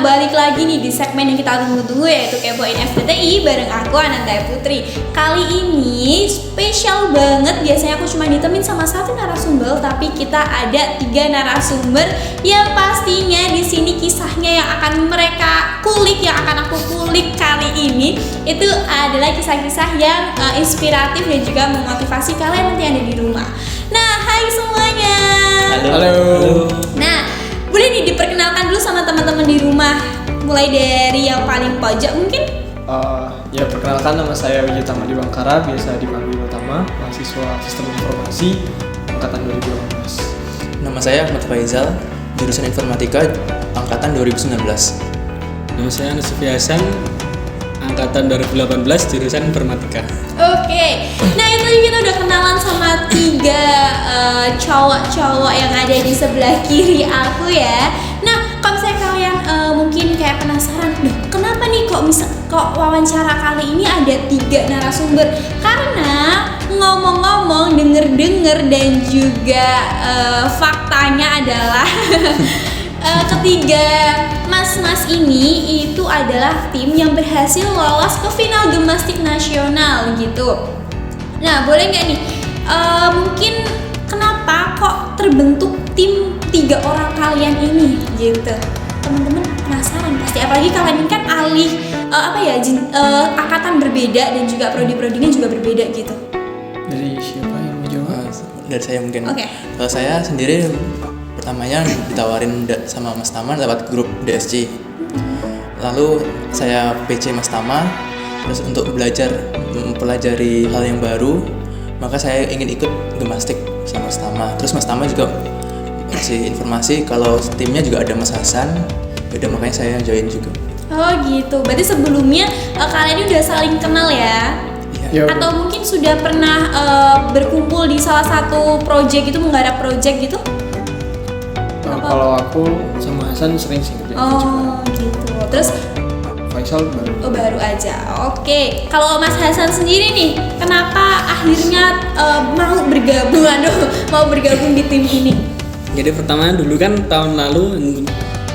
balik lagi nih di segmen yang kita tunggu-tunggu, yaitu Kepoin FTTI bareng aku Ananda Putri. Kali ini spesial banget. Biasanya aku cuma ditemenin sama satu narasumber, tapi kita ada 3 narasumber yang pastinya di sini kisahnya yang akan mereka kulik, yang akan aku kulik kali ini itu adalah kisah-kisah yang inspiratif dan juga memotivasi kalian nanti yang ada di rumah. Nah, hai semuanya. Halo. Nah, boleh nih diperkenalkan dulu sama teman-teman di rumah. Mulai dari yang paling pojok mungkin. Ya perkenalkan, nama saya Wijaya Tamadi Bangkara, biasa dipanggil Utama, mahasiswa Sistem Informasi angkatan 2018. Nama saya Ahmad Faizal, jurusan Informatika angkatan 2019. Nama saya Nasufi Hasan, angkatan 2018, jurusan Informatika. Oke. Nah, itu kita udah kenalan sama 3 cowok-cowok yang ada di sebelah kiri aku ya. Nah, kalau misalnya kalian mungkin kayak penasaran, kenapa nih kok wawancara kali ini ada 3 narasumber? Karena ngomong-ngomong, denger-denger dan juga faktanya adalah ketiga mas-mas ini itu adalah tim yang berhasil lolos ke final Gemastik Nasional gitu. Nah, boleh nggak nih mungkin kenapa kok terbentuk tim 3 orang kalian ini gitu? Teman-teman penasaran pasti, apalagi kalian ini kan angkatan berbeda dan juga prodi-prodinya juga berbeda gitu. Dari siapa yang mau jawab? Dari saya mungkin. Oke. Kalau saya sendiri pertamanya ditawarin sama Mas Tama lewat grup DSC. Lalu saya PC Mas Tama, terus untuk mempelajari hal yang baru, maka saya ingin ikut Gemastik sama Mas Tama. Terus Mas Tama juga kasih informasi kalau timnya juga ada Mas Hasan, beda makanya saya join juga. Oh gitu, berarti sebelumnya kalian ini udah saling kenal ya? Ya, Atau mungkin sudah pernah berkumpul di salah satu project gitu, menggarap project gitu? kalau aku sama Hasan sering sih kerja. Oh gitu. Terus Faisal baru. baru aja. Oke. Kalau Mas Hasan sendiri nih, kenapa akhirnya mau bergabung di tim ini? Jadi pertama dulu kan tahun lalu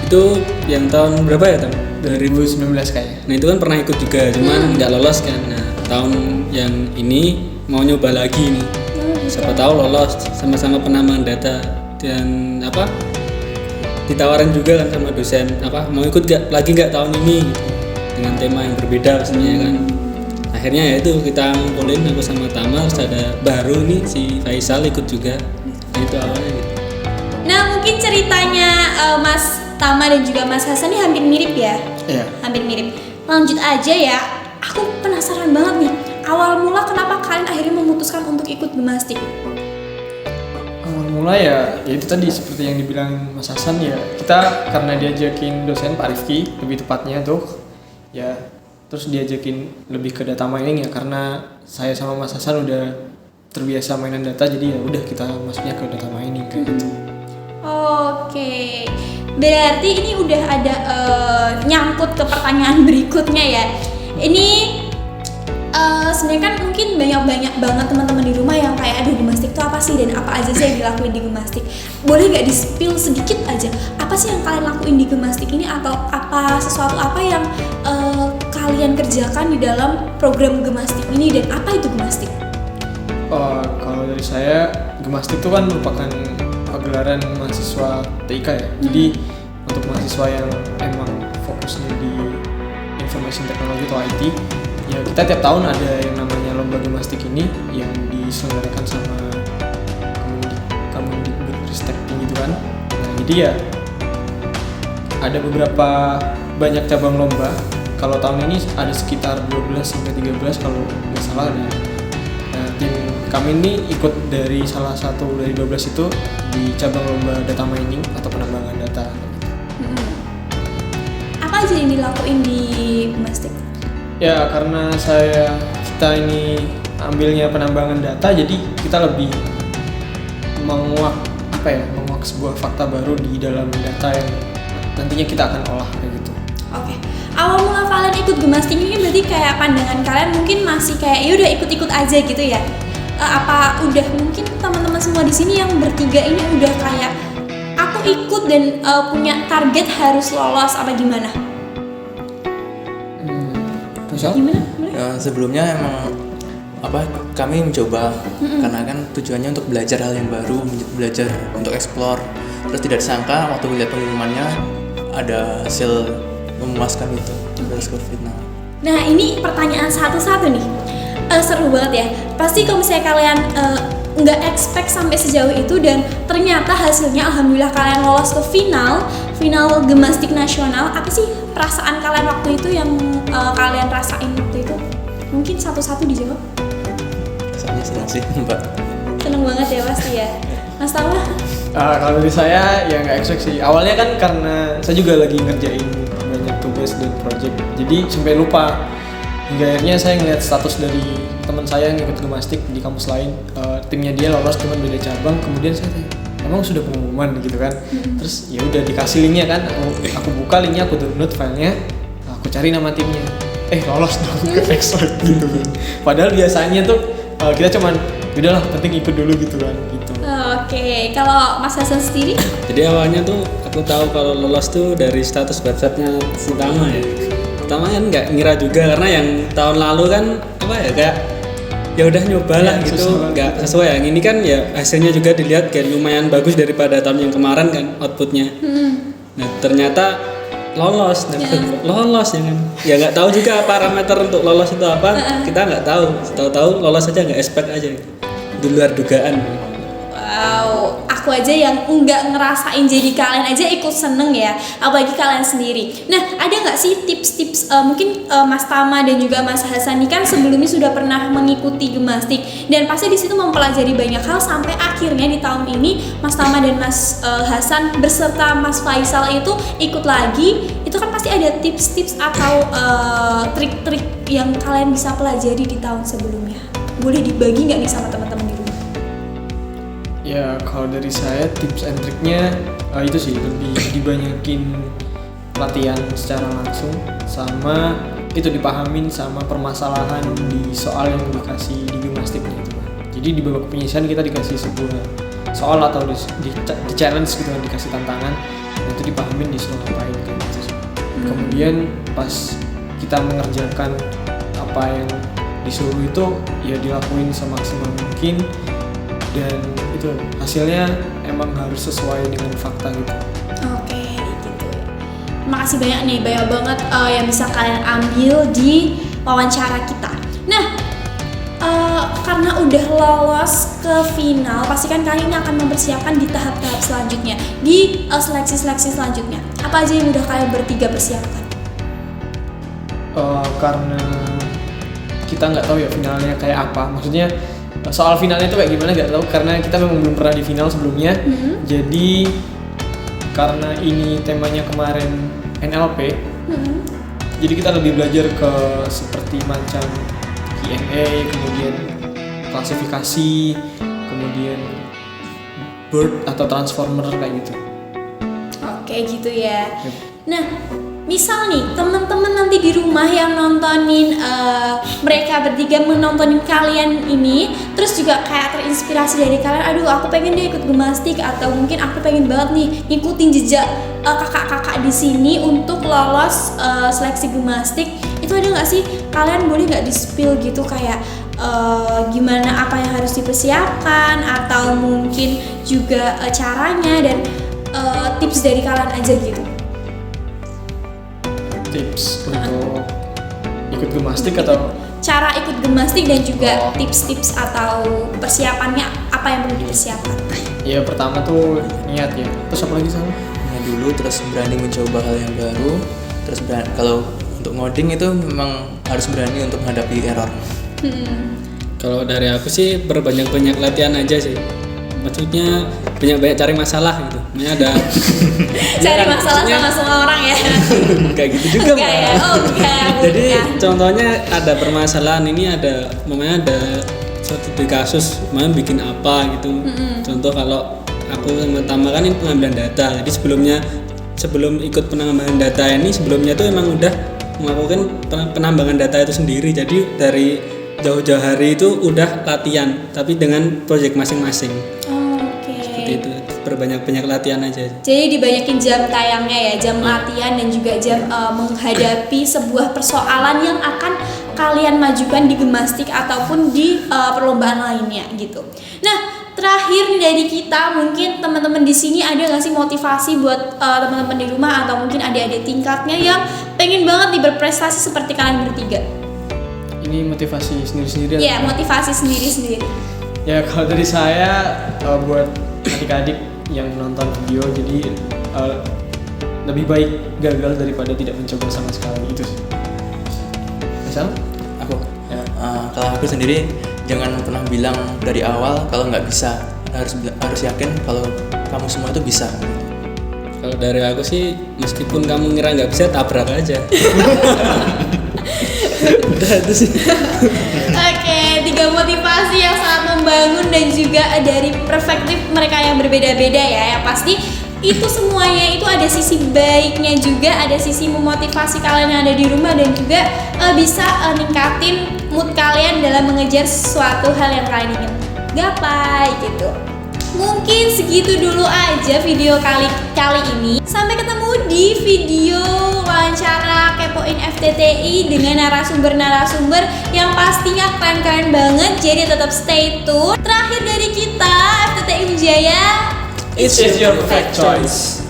itu yang tahun berapa ya, Tam? 2019 kayaknya. Nah, itu kan pernah ikut juga, cuman nggak lolos kan. Nah, tahun yang ini mau nyoba lagi nih. Siapa tahu lolos, sama-sama penambahan data dan ditawarin juga kan sama dosen mau ikut lagi nggak tahun ini dengan tema yang berbeda pastinya kan. Akhirnya ya itu kita ngumpulin, aku sama Tama, terus ada baru nih si Faisal ikut juga. Nah, itu awalnya gitu. Nah, mungkin ceritanya Mas Tama dan juga Mas Hasan ini hampir mirip ya? Iya. Hampir mirip. Lanjut aja ya. Aku penasaran banget nih. Awal mula kenapa kalian akhirnya memutuskan untuk ikut Gemastik? Awal mula ya itu tadi seperti yang dibilang Mas Hasan, ya kita karena diajakin dosen Pak Rifki lebih tepatnya tuh ya, terus diajakin lebih ke data mining ya, karena saya sama Mas Hasan udah terbiasa mainan data, jadi ya udah kita masuknya ke data mining kayak gitu. Oke, berarti ini udah ada nyangkut ke pertanyaan berikutnya ya. Ini sebenarnya kan mungkin banyak banget teman-teman di rumah yang kayak aduh Gemastik itu apa sih dan apa aja sih yang dilakuin di Gemastik. Boleh nggak di-spill sedikit aja apa sih yang kalian lakuin di Gemastik ini, atau sesuatu apa yang kalian kerjakan di dalam program Gemastik ini, dan apa itu Gemastik? Kalau dari saya, Gemastik itu kan merupakan pagelaran mahasiswa TIK ya. Jadi untuk mahasiswa yang emang fokusnya di information technology atau IT, ya kita tiap tahun ada yang namanya lomba Gemastik ini yang diselenggarakan sama Kemendikbudristek gitu kan. Nah, jadi ya ada beberapa banyak cabang lomba. Kalau tahun ini ada sekitar 12 sampai 13 kalau nggak salah. Nah, tim kami ini ikut dari salah satu dari 12 itu di cabang lomba data mining atau penambangan data. Apa aja yang dilakuin di Gemastik? Ya karena kita ini ambilnya penambangan data, jadi kita lebih menguak sebuah fakta baru di dalam data yang nantinya kita akan olah kayak gitu. Oke. Awal mula kalian ikut Gemastik ini berarti kayak pandangan kalian mungkin masih kayak ya udah ikut-ikut aja gitu ya? Apa udah mungkin teman-teman semua di sini yang bertiga ini udah kayak aku ikut dan punya target harus lolos apa gimana? Misal? Gimana? Sebelumnya emang kami mencoba karena kan tujuannya untuk belajar hal yang baru, belajar untuk explore. Terus tidak disangka waktu melihat pengumumannya ada hasil memuaskan itu dari skor final. Nah ini pertanyaan satu-satu nih. Seru banget ya. Pasti kalau misalnya kalian nggak expect sampai sejauh itu dan ternyata hasilnya alhamdulillah kalian lolos ke final Gemastik Nasional. Apa sih perasaan kalian waktu itu yang kalian rasain waktu itu? Mungkin satu-satu dijawab. Rasanya senang sih Mbak. Seneng banget ya pasti ya. Mas Tama? Kalau dari saya ya nggak expect sih. Awalnya kan karena saya juga lagi ngerjain banyak tugas dan project, jadi sampai lupa. Hingga akhirnya saya ngeliat status dari teman saya yang ikut Gemastik di kampus lain, timnya dia lolos cuma beda cabang. Kemudian saya tanya, emang sudah pengumuman gitu kan? Terus ya udah dikasih linknya kan, aku buka linknya, aku download filenya, aku cari nama timnya, lolos dong ke expert gitu kan. Padahal biasanya tuh kita cuman udahlah penting ikut dulu gitu kan gitu. Oke, kalau Mas Hasan sendiri? Jadi awalnya tuh aku tahu kalau lolos tuh dari status websitenya Sintama ya. Pertama kan nggak ngira juga karena yang tahun lalu kan kayak ya udah nyoba lah Ya, gitu, nggak sesuai. Yang ini kan ya hasilnya juga dilihat kayak lumayan bagus daripada tahun yang kemarin kan outputnya. Nah ternyata lolos, lolos ya kan. Ya nggak tahu juga parameter untuk lolos itu apa, kita nggak tahu. Tahu-tahu lolos aja, nggak expect aja. Di luar dugaan. Wow, aku aja yang nggak ngerasain jadi kalian aja ikut seneng ya, apalagi kalian sendiri. Nah, ada nggak sih tips-tips mungkin Mas Tama dan juga Mas Hasan ini kan sebelumnya sudah pernah mengikuti Gemastik dan pasti di situ mempelajari banyak hal sampai akhirnya di tahun ini Mas Tama dan Mas Hasan beserta Mas Faisal itu ikut lagi. Itu kan pasti ada tips-tips atau trik-trik yang kalian bisa pelajari di tahun sebelumnya. Boleh dibagi nggak nih sama teman-teman di rumah? Ya kalau dari saya tips and triknya itu sih lebih dibanyakin latihan secara langsung, sama itu dipahamin sama permasalahan di soal yang dikasih di Gemastiknya itu kan. Jadi di babak penyisihan kita dikasih sebuah soal atau di challenge gitu kan, dikasih tantangan, dan itu dipahamin disuruh ngapain kayak gitu sih. Kemudian pas kita mengerjakan apa yang disuruh itu ya dilakuin semaksimal mungkin, dan itu hasilnya emang harus sesuai dengan fakta gitu. Oke, gitu ya. Makasih banyak nih, banyak banget yang bisa kalian ambil di wawancara kita. Nah, karena udah lolos ke final, pasti kan kalian akan mempersiapkan di tahap-tahap selanjutnya, di seleksi-seleksi selanjutnya. Apa aja yang udah kalian bertiga persiapkan? Karena kita nggak tahu ya finalnya kayak apa, maksudnya soal finalnya itu kayak gimana nggak tahu karena kita memang belum pernah di final sebelumnya. Jadi karena ini temanya kemarin NLP, jadi kita lebih belajar ke seperti macam Q&A, kemudian klasifikasi, kemudian bird atau transformer kayak gitu. Oke, gitu ya. Nah, misal nih teman-teman nanti di rumah yang nontonin mereka bertiga menontonin kalian ini, terus juga kayak terinspirasi dari kalian, aduh aku pengen deh ikut Gemastik, atau mungkin aku pengen banget nih ngikutin jejak kakak-kakak di sini untuk lolos seleksi Gemastik. Itu ada nggak sih, kalian boleh nggak di-spill gitu kayak gimana, apa yang harus dipersiapkan, atau mungkin juga caranya dan tips dari kalian aja gitu. Tips untuk ikut Gemastik atau cara ikut Gemastik dan juga Oh. tips-tips atau persiapannya apa yang perlu dipersiapkan. ya pertama tuh niat ya, terus apa lagi sama? Nah, dulu terus berani mencoba hal yang baru, terus kalau untuk ngoding itu memang harus berani untuk menghadapi error. Kalau dari aku sih berbanyak-banyak latihan aja sih. Maksudnya banyak-banyak cari masalah gitu. Ini ada Cari masalah sama semua orang ya. kayak gitu juga Enggak ya? Mbak. Oh enggak. Jadi bukan. contohnya ada permasalahan ini, ada namanya ada suatu kasus mau bikin apa gitu. Contoh kalau aku sama Tama kan ini pengambilan data. Jadi sebelum ikut penambangan data ini sebelumnya tuh emang udah melakukan penambangan data itu sendiri. Jadi dari jauh-jauh hari itu udah latihan tapi dengan project masing-masing. Oh, oke. Seperti seperti itu. Berbanyak-banyak latihan aja. Jadi dibanyakin jam tayangnya ya, jam latihan dan juga jam menghadapi sebuah persoalan yang akan kalian majukan di gimnastik ataupun di perlombaan lainnya gitu. Nah, terakhir dari kita, mungkin teman-teman di sini ada nggak sih motivasi buat teman-teman di rumah atau mungkin adik-adik tingkatnya yang pengen banget nih berprestasi seperti kalian bertiga? Ini motivasi sendiri-sendiri. Iya, motivasi sendiri-sendiri. Ya kalau dari saya buat adik-adik yang nonton video, jadi lebih baik gagal daripada tidak mencoba sama sekali, itu sih. Misal? Aku Ya. kalau aku sendiri jangan pernah bilang dari awal kalau nggak bisa, harus yakin kalau kamu semua itu bisa. Kalau dari aku sih, meskipun kamu ngira nggak bisa, tabrak aja. Udah itu sih. Oke, 3 motivasi yang sangat membangun dan juga dari perspektif mereka yang berbeda-beda ya. Yang pasti itu semuanya itu ada sisi baiknya juga, ada sisi memotivasi kalian yang ada di rumah dan juga bisa ningkatin mood kalian dalam mengejar sesuatu hal yang kalian ingin gapai gitu. Mungkin segitu dulu aja video kali ini. Sampai ketemu di video wawancara Kepoin FTTI dengan narasumber-narasumber yang pastinya keren-keren banget. Jadi tetap stay tune. Terakhir dari kita, FTTI Wijaya, It's your perfect choice.